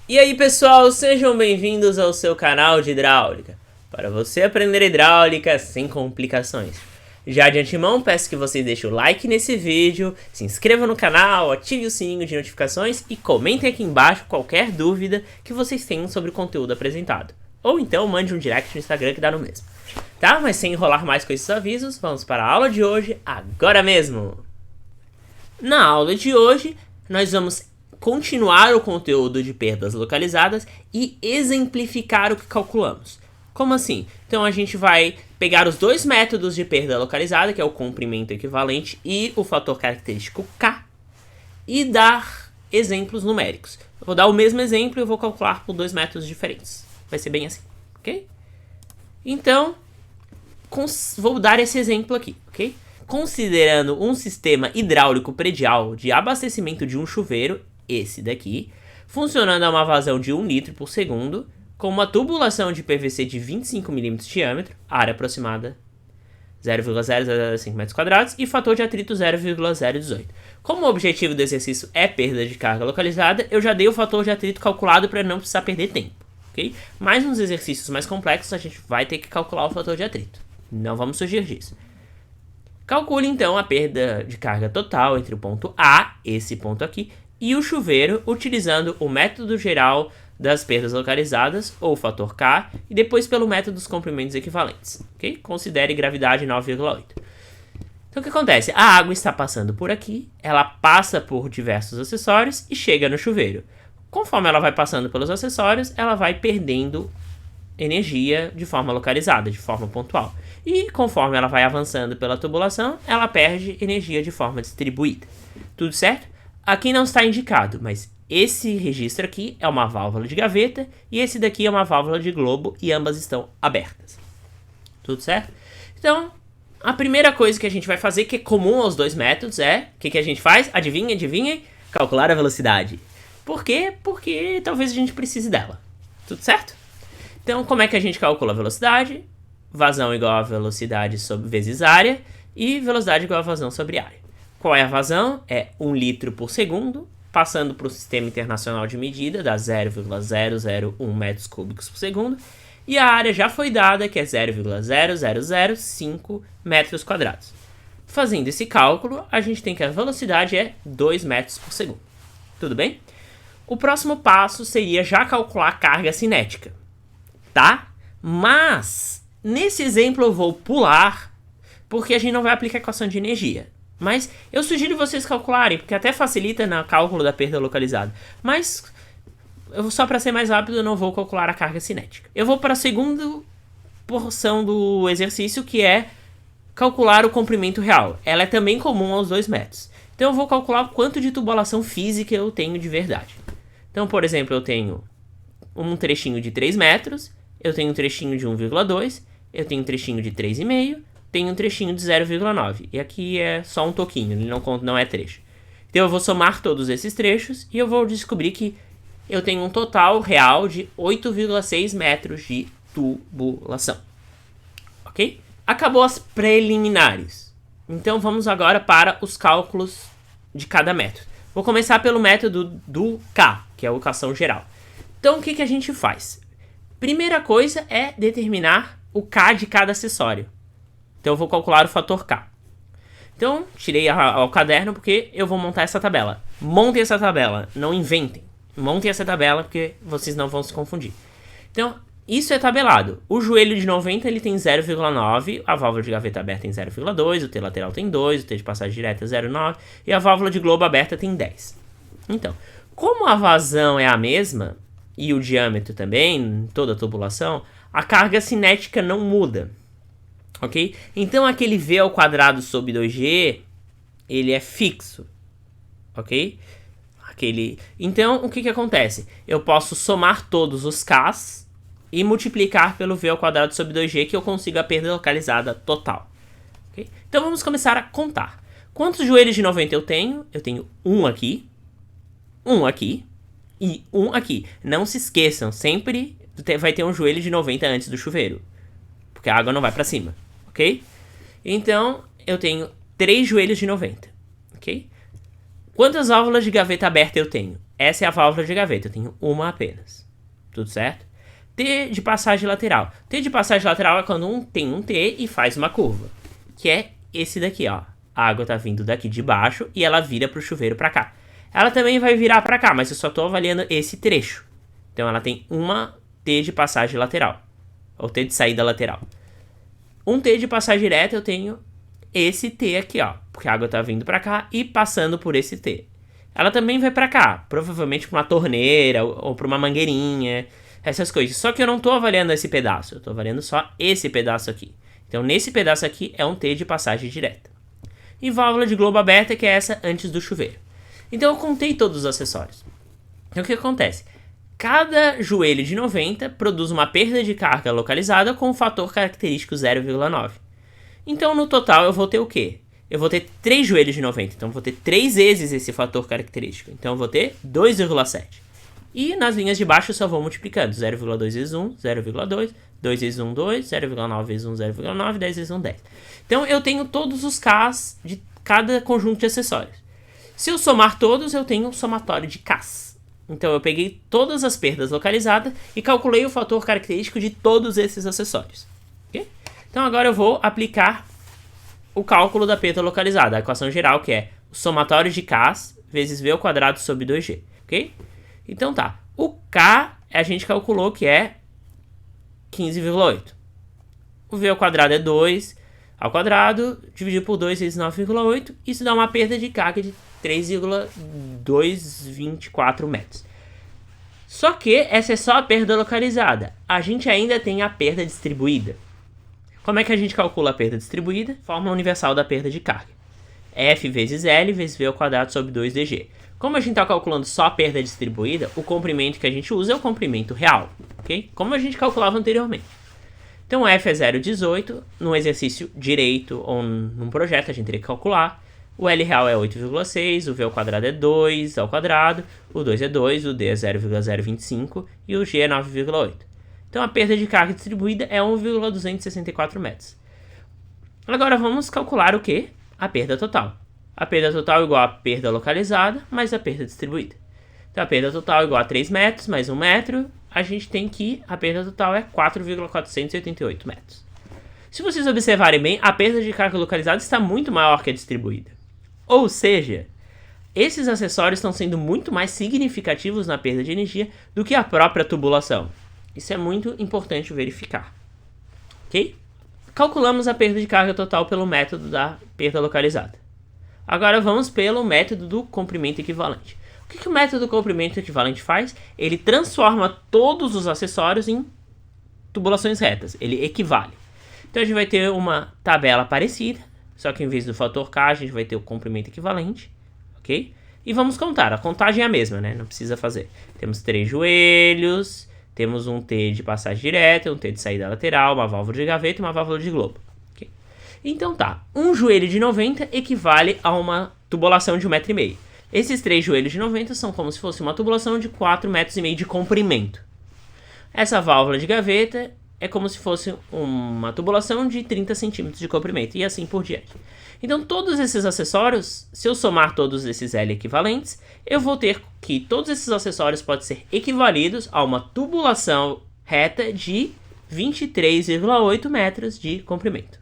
E aí pessoal, sejam bem-vindos ao seu canal de hidráulica, para você aprender hidráulica sem complicações. Já de antemão, peço que vocês deixem o like nesse vídeo, se inscrevam no canal, ative o sininho de notificações e comentem aqui embaixo qualquer dúvida que vocês tenham sobre o conteúdo apresentado. Ou então mande um direct no Instagram que dá no mesmo. Tá? Mas sem enrolar mais com esses avisos, vamos para a aula de hoje agora mesmo! Na aula de hoje, nós vamos continuar o conteúdo de perdas localizadas e exemplificar o que calculamos. Como assim? Então a gente vai pegar os dois métodos de perda localizada, que é o comprimento equivalente e o fator característico K, e dar exemplos numéricos. Eu vou dar o mesmo exemplo e eu vou calcular por dois métodos diferentes. Vai ser bem assim, ok? Então, vou dar esse exemplo aqui, ok? Considerando um sistema hidráulico predial de abastecimento de um chuveiro, esse daqui, funcionando a uma vazão de 1 litro por segundo, com uma tubulação de PVC de 25 mm de diâmetro, área aproximada 0,005 m², e fator de atrito 0,018. Como o objetivo do exercício é perda de carga localizada, eu já dei o fator de atrito calculado para não precisar perder tempo, ok? Mas nos exercícios mais complexos a gente vai ter que calcular o fator de atrito. Não vamos fugir disso. Calcule então a perda de carga total entre o ponto A, esse ponto aqui, e o chuveiro, utilizando o método geral das perdas localizadas, ou fator K, e depois pelo método dos comprimentos equivalentes. Okay? Considere gravidade 9,8. Então o que acontece? A água está passando por aqui, ela passa por diversos acessórios e chega no chuveiro. Conforme ela vai passando pelos acessórios, ela vai perdendo energia de forma localizada, de forma pontual. E conforme ela vai avançando pela tubulação, ela perde energia de forma distribuída. Tudo certo? Aqui não está indicado, mas esse registro aqui é uma válvula de gaveta e esse daqui é uma válvula de globo e ambas estão abertas. Tudo certo? Então, a primeira coisa que a gente vai fazer, que é comum aos dois métodos, é... O que a gente faz? Adivinhem? Calcular a velocidade. Por quê? Porque talvez a gente precise dela. Tudo certo? Então, como é que a gente calcula a velocidade? Vazão igual a velocidade vezes área e velocidade igual a vazão sobre área. Qual é a vazão? É 1 litro por segundo, passando para o Sistema Internacional de Medida, dá 0,001 metros cúbicos por segundo, e a área já foi dada, que é 0,0005 metros quadrados. Fazendo esse cálculo, a gente tem que a velocidade é 2 metros por segundo. Tudo bem? O próximo passo seria já calcular a carga cinética, tá? Mas, nesse exemplo eu vou pular, porque a gente não vai aplicar a equação de energia. Mas eu sugiro vocês calcularem, porque até facilita no cálculo da perda localizada. Mas, só para ser mais rápido, eu não vou calcular a carga cinética. Eu vou para a segunda porção do exercício, que é calcular o comprimento real. Ela é também comum aos dois métodos. Então eu vou calcular o quanto de tubulação física eu tenho de verdade. Então, por exemplo, eu tenho um trechinho de 3 metros, eu tenho um trechinho de 1,2, eu tenho um trechinho de 3,5, tem um trechinho de 0,9. E aqui é só um toquinho, ele não é trecho. Então eu vou somar todos esses trechos e eu vou descobrir que eu tenho um total real de 8,6 metros de tubulação. Ok? Acabou as preliminares. Então vamos agora para os cálculos de cada método. Vou começar pelo método do K, que é a equação geral. Então o que a gente faz? Primeira coisa é determinar o K de cada acessório. Então eu vou calcular o fator K. Então, tirei ao caderno porque eu vou montar essa tabela. Montem essa tabela, não inventem. Montem essa tabela porque vocês não vão se confundir. Então, isso é tabelado. O joelho de 90 ele tem 0,9, a válvula de gaveta aberta tem 0,2, o T lateral tem 2, o T de passagem direta 0,9 e a válvula de globo aberta tem 10. Então, como a vazão é a mesma e o diâmetro também, toda a tubulação, a carga cinética não muda. Ok? Então aquele V ao quadrado sobre 2G, ele é fixo. Ok? Então o que acontece? Eu posso somar todos os Ks e multiplicar pelo V ao quadrado sobre 2G, que eu consigo a perda localizada total. Okay? Então vamos começar a contar. Quantos joelhos de 90 eu tenho? Eu tenho um aqui e um aqui. Não se esqueçam, sempre vai ter um joelho de 90 antes do chuveiro, porque a água não vai para cima. Ok? Então, eu tenho 3 joelhos de 90, ok? Quantas válvulas de gaveta aberta eu tenho? essa é a válvula de gaveta, eu tenho uma apenas. Tudo certo? T de passagem lateral. T de passagem lateral é quando tem um T e faz uma curva. Que é esse daqui, ó. A água tá vindo daqui de baixo e ela vira pro chuveiro pra cá. Ela também vai virar pra cá, mas eu só tô avaliando esse trecho. Então ela tem uma T de passagem lateral. Ou T de saída lateral. Um T de passagem direta eu tenho esse T aqui, ó. Porque a água tá vindo pra cá e passando por esse T. Ela também vai pra cá. Provavelmente pra uma torneira ou pra uma mangueirinha. Essas coisas. Só que eu não tô avaliando esse pedaço. Eu tô avaliando só esse pedaço aqui. Então nesse pedaço aqui é um T de passagem direta. E válvula de globo aberta, que é essa antes do chuveiro. Então eu contei todos os acessórios. Então o que acontece? Cada joelho de 90 produz uma perda de carga localizada com um fator característico 0,9. Então no total eu vou ter o quê? Eu vou ter 3 joelhos de 90, então eu vou ter 3 vezes esse fator característico. Então eu vou ter 2,7. E nas linhas de baixo eu só vou multiplicando. 0,2 vezes 1, 0,2, 2 vezes 1, 2, 0,9 vezes 1, 0,9, 10 vezes 1, 10. Então eu tenho todos os Ks de cada conjunto de acessórios. Se eu somar todos, eu tenho um somatório de Ks. Então eu peguei todas as perdas localizadas e calculei o fator característico de todos esses acessórios. Okay? Então agora eu vou aplicar o cálculo da perda localizada, a equação geral, que é o somatório de Ks vezes V ao quadrado sobre 2G. Ok? Então tá. O K a gente calculou que é 15,8. O V ao quadrado é 2 ao quadrado, dividido por 2 vezes 9,8. Isso dá uma perda de carga de 3,224 metros. Só que essa é só a perda localizada. A gente ainda tem a perda distribuída. Como é que a gente calcula a perda distribuída? Fórmula universal da perda de carga. F vezes L vezes V ao quadrado sobre 2dg. Como a gente está calculando só a perda distribuída, o comprimento que a gente usa é o comprimento real. Okay? Como a gente calculava anteriormente. Então F é 0,18. Num exercício direito ou num projeto a gente teria que calcular. O L real é 8,6, o V ao quadrado é 2 ao quadrado, o 2 é 2, o D é 0,025 e o G é 9,8. Então a perda de carga distribuída é 1,264 metros. Agora vamos calcular o que? A perda total. A perda total é igual a perda localizada mais a perda distribuída. Então a perda total é igual a 3 metros mais 1 metro. A gente tem que a perda total é 4,488 metros. Se vocês observarem bem, a perda de carga localizada está muito maior que a distribuída. Ou seja, esses acessórios estão sendo muito mais significativos na perda de energia do que a própria tubulação. Isso é muito importante verificar. Ok? Calculamos a perda de carga total pelo método da perda localizada. Agora vamos pelo método do comprimento equivalente. O que o método do comprimento equivalente faz? Ele transforma todos os acessórios em tubulações retas. Ele equivale. Então a gente vai ter uma tabela parecida, só que em vez do fator K a gente vai ter o comprimento equivalente, ok? E vamos contar, a contagem é a mesma, né? Não precisa fazer. Temos 3 joelhos, temos um T de passagem direta, um T de saída lateral, uma válvula de gaveta e uma válvula de globo. Okay? Então tá, um joelho de 90 equivale a uma tubulação de 1,5 m. Esses 3 joelhos de 90 são como se fosse uma tubulação de 4,5 metros de comprimento. Essa válvula de gaveta é como se fosse uma tubulação de 30 centímetros de comprimento e assim por diante. Então todos esses acessórios, se eu somar todos esses L equivalentes, eu vou ter que todos esses acessórios podem ser equivalidos a uma tubulação reta de 23,8 metros de comprimento.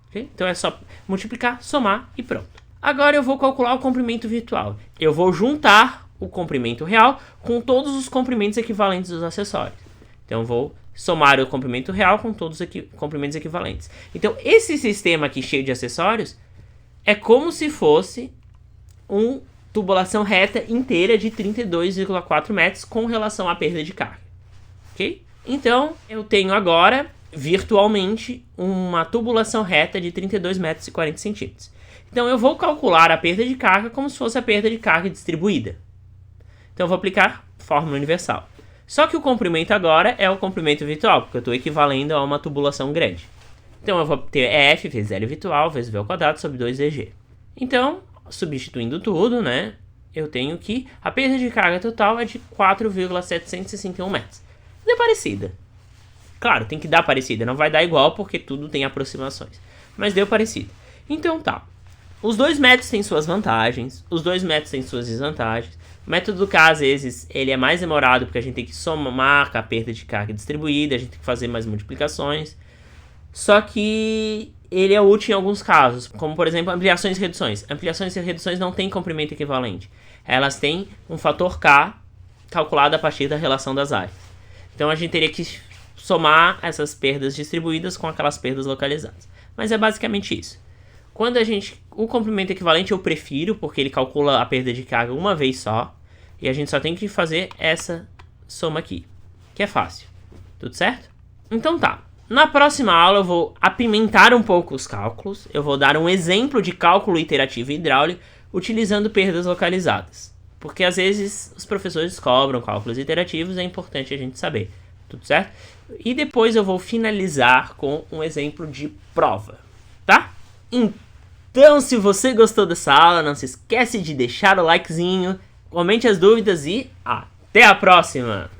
Okay? Então é só multiplicar, somar e pronto. Agora eu vou calcular o comprimento virtual. Eu vou juntar o comprimento real com todos os comprimentos equivalentes dos acessórios. Então eu vou somar o comprimento real com todos os comprimentos equivalentes. Então esse sistema aqui cheio de acessórios é como se fosse uma tubulação reta inteira de 32,4 metros com relação à perda de carga. Ok? Então eu tenho agora virtualmente uma tubulação reta de 32 metros e 40 centímetros. Então eu vou calcular a perda de carga como se fosse a perda de carga distribuída. Então eu vou aplicar fórmula universal. Só que o comprimento agora é o comprimento virtual, porque eu estou equivalendo a uma tubulação grande. Então eu vou ter F vezes L virtual vezes V ao quadrado sobre 2dg. Então, substituindo tudo, né, eu tenho que a perda de carga total é de 4,761 metros. Deu parecida. Claro, tem que dar parecida, não vai dar igual porque tudo tem aproximações. Mas deu parecida. Então tá. Os dois métodos têm suas vantagens, os dois métodos têm suas desvantagens. O método K, às vezes, ele é mais demorado porque a gente tem que somar com a perda de carga distribuída, a gente tem que fazer mais multiplicações. Só que ele é útil em alguns casos, como por exemplo ampliações e reduções. Ampliações e reduções não têm comprimento equivalente. Elas têm um fator K calculado a partir da relação das áreas. Então a gente teria que somar essas perdas distribuídas com aquelas perdas localizadas. Mas é basicamente isso. Quando o comprimento equivalente eu prefiro, porque ele calcula a perda de carga uma vez só, e a gente só tem que fazer essa soma aqui, que é fácil. Tudo certo? Então tá. Na próxima aula eu vou apimentar um pouco os cálculos, eu vou dar um exemplo de cálculo iterativo hidráulico utilizando perdas localizadas. Porque às vezes os professores cobram cálculos iterativos, é importante a gente saber. Tudo certo? E depois eu vou finalizar com um exemplo de prova, tá? Então, se você gostou dessa aula, não se esquece de deixar o likezinho, comente as dúvidas e até a próxima!